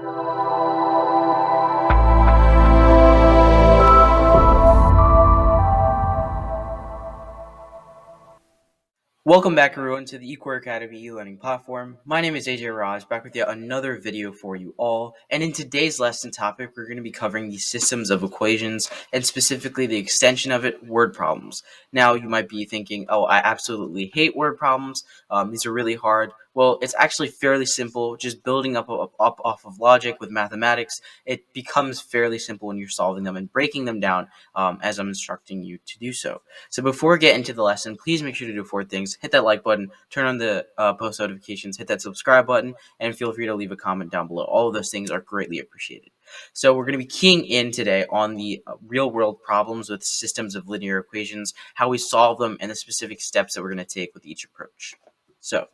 Welcome back, everyone, to the Ecore Academy e-learning platform. My name is AJ Raj, back with yet another video for you all. And in today's lesson topic, we're going to be covering the systems of equations, and specifically the extension of it, word problems. Now, you might be thinking, oh, I absolutely hate word problems. These are really hard. Well, it's actually fairly simple. Just building up off of logic with mathematics, it becomes fairly simple when you're solving them and breaking them down as I'm instructing you to do so. So before we get into the lesson, please make sure to do 4 things. Hit that like button, turn on the post notifications, hit that subscribe button, and feel free to leave a comment down below. All of those things are greatly appreciated. So we're going to be keying in today on the real-world problems with systems of linear equations, how we solve them, and the specific steps that we're going to take with each approach. So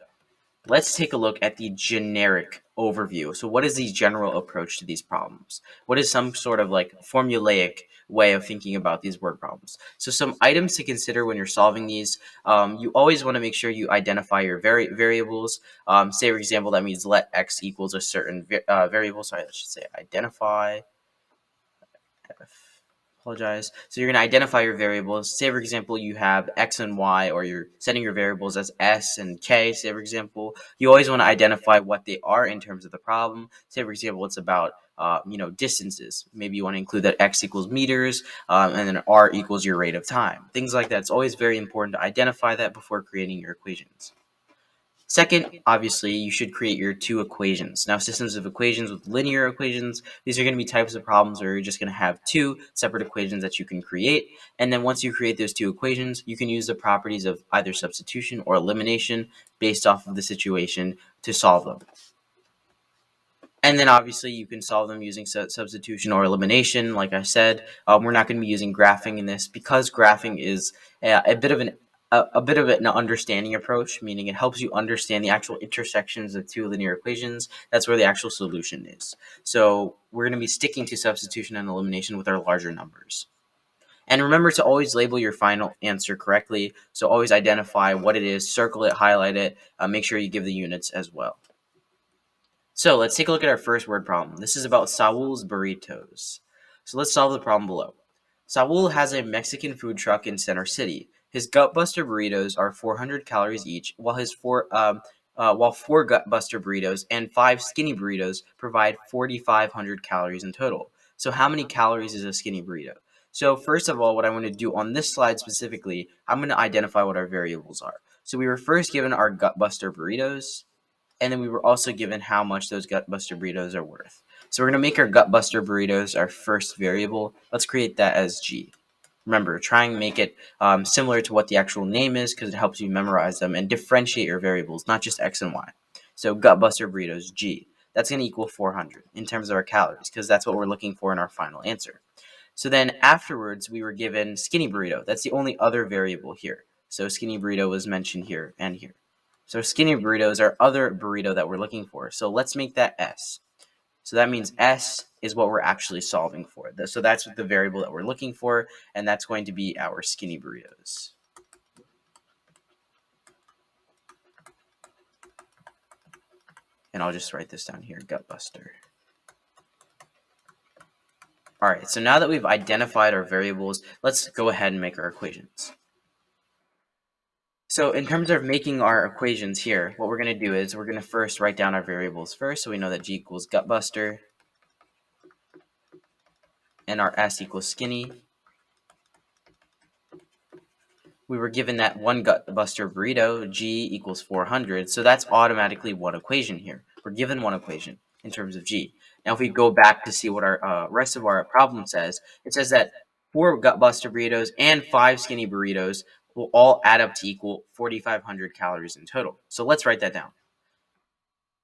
let's take a look at the generic overview. So what is the general approach to these problems? What is some sort of like formulaic way of thinking about these word problems? So some items to consider when you're solving these, you always want to make sure you identify your variables. Say, for example, that means let x equals a certain variable. Sorry, let's just say identify. Apologize. So you're going to identify your variables. Say, for example, you have x and y, or you're setting your variables as s and k. Say, for example, you always want to identify what they are in terms of the problem. Say, for example, it's about distances. Maybe you want to include that x equals meters, and then r equals your rate of time. Things like that. It's always very important to identify that before creating your equations. Second, obviously, you should create your 2 equations. Now, systems of equations with linear equations, these are going to be types of problems where you're just going to have 2 separate equations that you can create. And then once you create those 2 equations, you can use the properties of either substitution or elimination based off of the situation to solve them. And then obviously you can solve them using substitution or elimination. Like I said, we're not going to be using graphing in this because graphing is a bit of an understanding approach, meaning it helps you understand the actual intersections of 2 linear equations. That's where the actual solution is. So we're going to be sticking to substitution and elimination with our larger numbers. And remember to always label your final answer correctly. So always identify what it is, circle it, highlight it, make sure you give the units as well. So let's take a look at our first word problem. This is about Saul's burritos. So let's solve the problem below. Saul has a Mexican food truck in Center City. His Gutbuster burritos are 400 calories each, while 4 Gutbuster burritos and 5 skinny burritos provide 4,500 calories in total. So how many calories is a skinny burrito? So first of all, what I want to do on this slide specifically, I'm going to identify what our variables are. So we were first given our Gutbuster burritos, and then we were also given how much those Gutbuster burritos are worth. So we're going to make our Gutbuster burritos our first variable. Let's create that as G. Remember, try and make it similar to what the actual name is because it helps you memorize them and differentiate your variables, not just X and Y. So Gutbuster burritos, G. That's going to equal 400 in terms of our calories because that's what we're looking for in our final answer. So then afterwards, we were given skinny burrito. That's the only other variable here. So skinny burrito was mentioned here and here. So skinny burrito is our other burrito that we're looking for. So let's make that S. So that means S is what we're actually solving for. So that's the variable that we're looking for, and that's going to be our skinny burritos. And I'll just write this down here, Gutbuster. All right, so now that we've identified our variables, let's go ahead and make our equations. So in terms of making our equations here, what we're going to do is we're going to first write down our variables first. So we know that G equals Gutbuster and our S equals skinny. We were given that one Gutbuster burrito, G equals 400. So that's automatically one equation here. We're given one equation in terms of G. Now if we go back to see what our rest of our problem says, it says that 4 Gutbuster burritos and 5 skinny burritos will all add up to equal 4,500 calories in total. So let's write that down.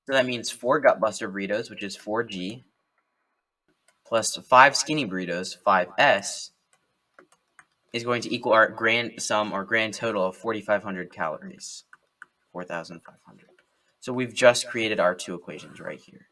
So that means 4 Gutbuster burritos, which is 4G, plus 5 skinny burritos, 5S, is going to equal our grand sum or grand total of 4,500 calories, 4,500. So we've just created our 2 equations right here.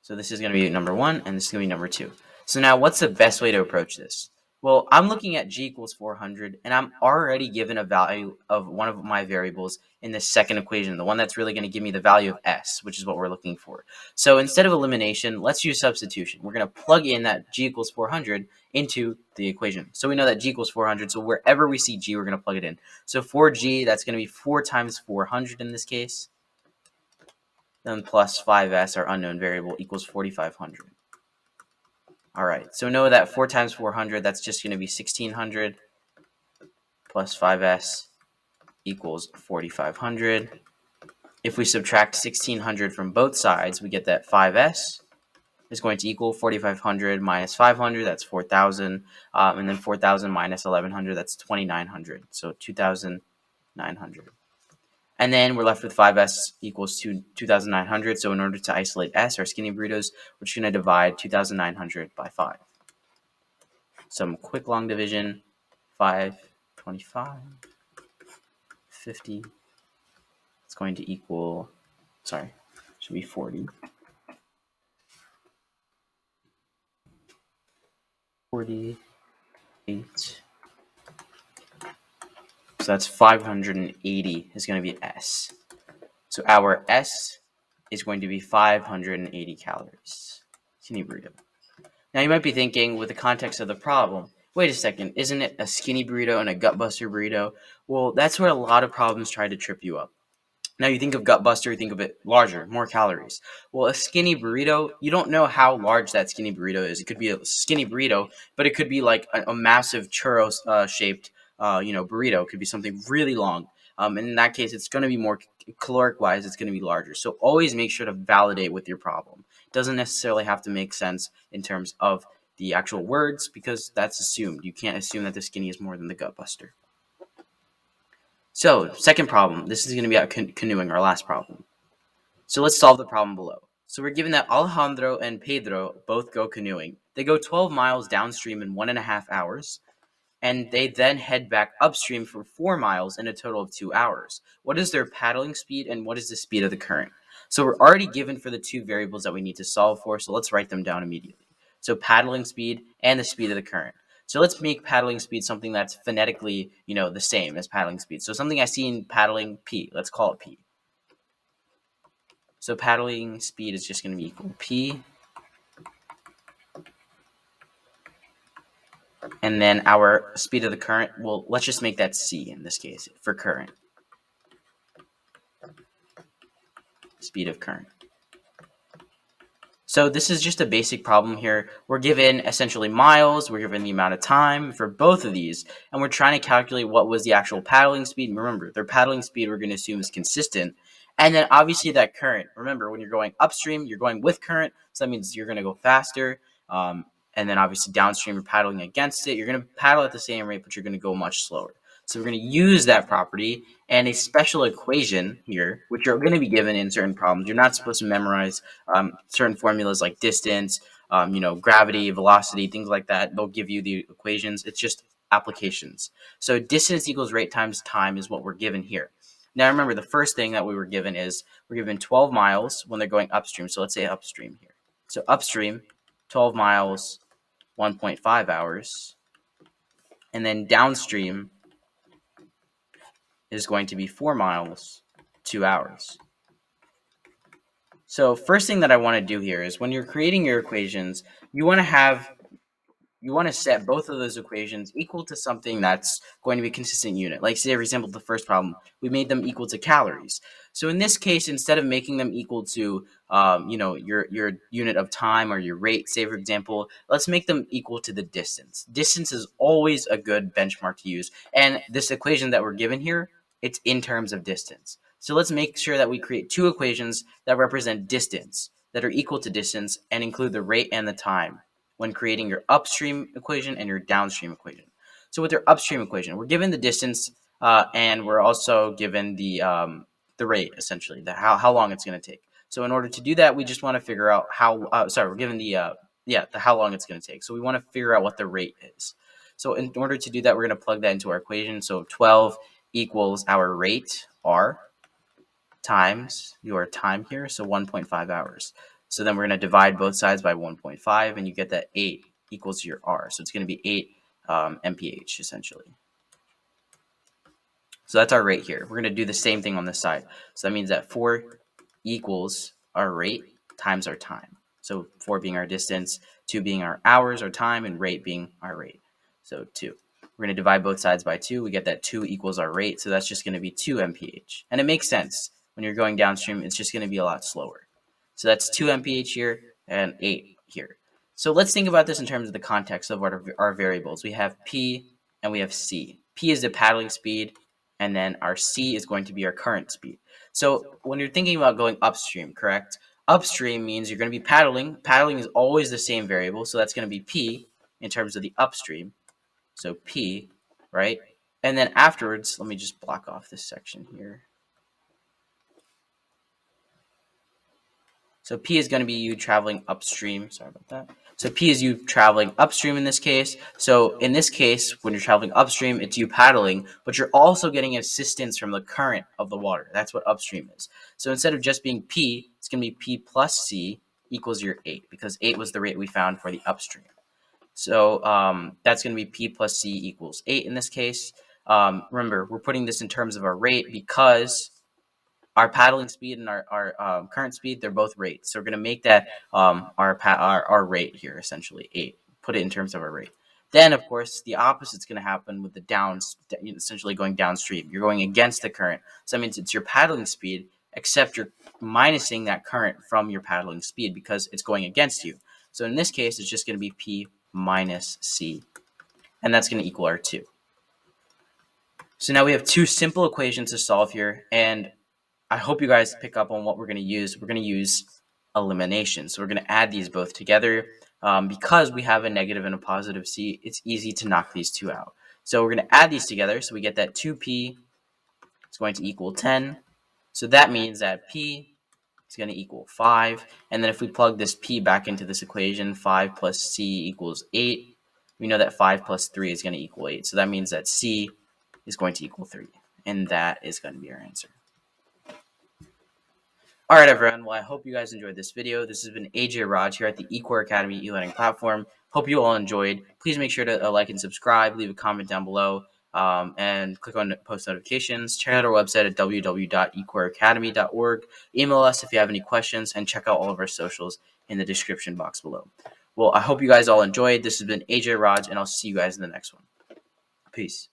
So this is going to be number 1, and this is going to be number 2. So now what's the best way to approach this? Well, I'm looking at g equals 400, and I'm already given a value of one of my variables in the second equation, the one that's really going to give me the value of s, which is what we're looking for. So instead of elimination, let's use substitution. We're going to plug in that g equals 400 into the equation. So we know that g equals 400, so wherever we see g, we're going to plug it in. So for g, that's going to be 4 times 400 in this case, then plus 5s, our unknown variable, equals 4,500. All right, so know that 4 times 400, that's just going to be 1,600 plus 5s equals 4,500. If we subtract 1,600 from both sides, we get that 5s is going to equal 4,500 minus 500, that's 4,000, and then 4,000 minus 1,100, that's 2,900, so 2,900. And then we're left with 5s equals 2,900, so in order to isolate s, our skinny burritos, we're just going to divide 2,900 by 5. Some quick long division, 5, 25, 50. It's going to equal, sorry, should be 40. 48. So that's 580 is going to be S. So our S is going to be 580 calories. Skinny burrito. Now you might be thinking, with the context of the problem, wait a second, isn't it a skinny burrito and a gutbuster burrito? Well, that's where a lot of problems try to trip you up. Now you think of gutbuster, you think of it larger, more calories. Well, a skinny burrito, you don't know how large that skinny burrito is. It could be a skinny burrito, but it could be like a massive churro shaped, burrito. It could be something really long. And in that case, it's going to be more caloric wise. It's going to be larger. So always make sure to validate with your problem. It doesn't necessarily have to make sense in terms of the actual words, because that's assumed. You can't assume that the skinny is more than the gutbuster. So, second problem. This is going to be about canoeing, our last problem. So let's solve the problem below. So we're given that Alejandro and Pedro both go canoeing. They go 12 miles downstream in 1.5 hours, and they then head back upstream for 4 miles in a total of 2 hours. What is their paddling speed, and what is the speed of the current? So we're already given for the two variables that we need to solve for, so let's write them down immediately. So paddling speed and the speed of the current. So let's make paddling speed something that's phonetically, the same as paddling speed. So something I see in paddling, P. Let's call it P. So paddling speed is just going to be equal to P. And then our speed of the current, well, let's just make that C in this case for current. Speed of current. So this is just a basic problem here. We're given essentially miles, we're given the amount of time for both of these, and we're trying to calculate what was the actual paddling speed. And remember, their paddling speed we're going to assume is consistent. And then obviously that current. Remember, when you're going upstream, you're going with current, so that means you're going to go faster. And then obviously downstream, you're paddling against it. You're going to paddle at the same rate, but you're going to go much slower. So we're going to use that property and a special equation here, which are going to be given in certain problems. You're not supposed to memorize certain formulas like distance, gravity, velocity, things like that. They'll give you the equations. It's just applications. So distance equals rate times time is what we're given here. Now remember, the first thing that we were given is we're given 12 miles when they're going upstream. So let's say upstream here. So upstream, 12 miles, 1.5 hours. And then downstream is going to be 4 miles, 2 hours. So first thing that I want to do here is when you're creating your equations, you want to set both of those equations equal to something that's going to be a consistent unit. Like say, for example, the first problem, we made them equal to calories. So in this case, instead of making them equal to, your unit of time or your rate, say, for example, let's make them equal to the distance. Distance is always a good benchmark to use. And this equation that we're given here, it's in terms of distance. So let's make sure that we create two equations that represent distance, that are equal to distance, and include the rate and the time when creating your upstream equation and your downstream equation. So with your upstream equation, we're given the distance and we're also given the rate, essentially, how long it's going to take. So in order to do that, we just want to figure out we're given the how long it's going to take. So we want to figure out what the rate is. So in order to do that, we're going to plug that into our equation. So 12 equals our rate, R, times your time here, so 1.5 hours. So then we're going to divide both sides by 1.5, and you get that 8 equals your R. So it's going to be 8 mph essentially. So that's our rate here. We're going to do the same thing on this side. So that means that 4 equals our rate times our time. So 4 being our distance, 2 being our hours or time, and rate being our rate. So 2. We're going to divide both sides by 2. We get that 2 equals our rate. So that's just going to be 2 mph. And it makes sense. When you're going downstream, it's just going to be a lot slower. So that's 2 mph here and 8 here. So let's think about this in terms of the context of what our variables. We have P and we have C. P is the paddling speed, and then our C is going to be our current speed. So when you're thinking about going upstream, correct? Upstream means you're going to be paddling. Paddling is always the same variable, so that's going to be P in terms of the upstream. So P, right? And then afterwards, let me just block off this section here. So P is going to be you traveling upstream. Sorry about that. So P is you traveling upstream in this case. So in this case, when you're traveling upstream, it's you paddling, but you're also getting assistance from the current of the water. That's what upstream is. So instead of just being P, it's going to be P plus C equals your 8, because 8 was the rate we found for the upstream. So that's going to be P plus C equals 8 in this case. Remember, we're putting this in terms of our rate because our paddling speed and our current speed, they're both rates. So we're going to make that our rate here, essentially 8. Put it in terms of our rate. Then, of course, the opposite's going to happen with the essentially going downstream. You're going against the current. So that means it's your paddling speed, except you're minusing that current from your paddling speed because it's going against you. So in this case, it's just going to be P minus C. And that's going to equal our 2. So now we have 2 simple equations to solve here. And I hope you guys pick up on what we're going to use. We're going to use elimination. So we're going to add these both together. Because we have a negative and a positive C, it's easy to knock these 2 out. So we're going to add these together. So we get that 2P is going to equal 10. So that means that P is going to equal 5. And then if we plug this P back into this equation, 5 plus C equals 8. We know that 5 plus 3 is going to equal 8. So that means that C is going to equal 3. And that is going to be our answer. All right, everyone. Well, I hope you guys enjoyed this video. This has been AJ Raj here at the eCore Academy e-learning platform. Hope you all enjoyed. Please make sure to like and subscribe, leave a comment down below, and click on post notifications. Check out our website at www.ecoreacademy.org. Email us if you have any questions, and check out all of our socials in the description box below. Well, I hope you guys all enjoyed. This has been AJ Raj, and I'll see you guys in the next one. Peace.